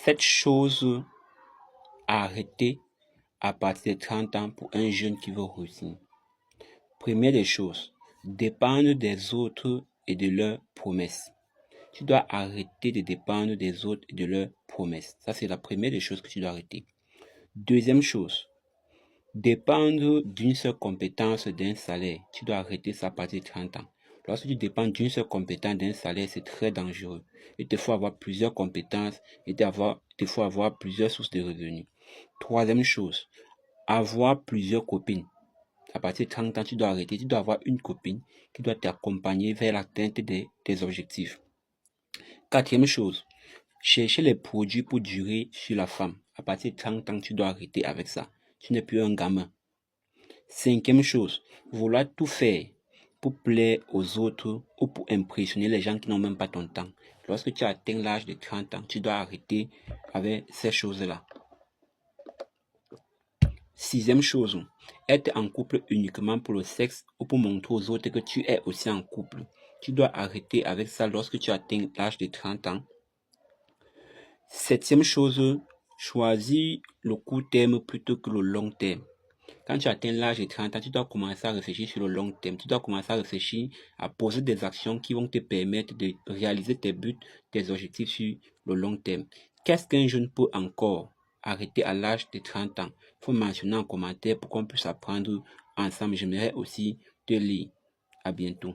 7 choses à arrêter à partir de 30 ans pour un jeune qui veut réussir. Première des choses, dépendre des autres et de leurs promesses. Tu dois arrêter de dépendre des autres et de leurs promesses. Ça, c'est la première des choses que tu dois arrêter. Deuxième chose, dépendre d'une seule compétence, d'un salaire. Tu dois arrêter ça à partir de 30 ans. Lorsque tu dépends d'une seule compétence, d'un salaire, c'est très dangereux. Il te faut avoir plusieurs compétences et il te faut avoir plusieurs sources de revenus. Troisième chose, avoir plusieurs copines. À partir de 30 ans, tu dois arrêter. Tu dois avoir une copine qui doit t'accompagner vers l'atteinte de tes objectifs. Quatrième chose, chercher les produits pour durer sur la femme. À partir de 30 ans, tu dois arrêter avec ça. Tu n'es plus un gamin. Cinquième chose, vouloir tout faire pour plaire aux autres ou pour impressionner les gens qui n'ont même pas ton temps. Lorsque tu atteins l'âge de 30 ans, tu dois arrêter avec ces choses-là. Sixième chose, être en couple uniquement pour le sexe ou pour montrer aux autres que tu es aussi en couple. Tu dois arrêter avec ça lorsque tu atteins l'âge de 30 ans. Septième chose, choisis le court terme plutôt que le long terme. Quand tu atteins l'âge de 30 ans, tu dois commencer à réfléchir sur le long terme. Tu dois commencer à réfléchir, à poser des actions qui vont te permettre de réaliser tes buts, tes objectifs sur le long terme. Qu'est-ce qu'un jeune peut encore arrêter à l'âge de 30 ans? Il faut mentionner en commentaire pour qu'on puisse apprendre ensemble. J'aimerais aussi te lire. À bientôt.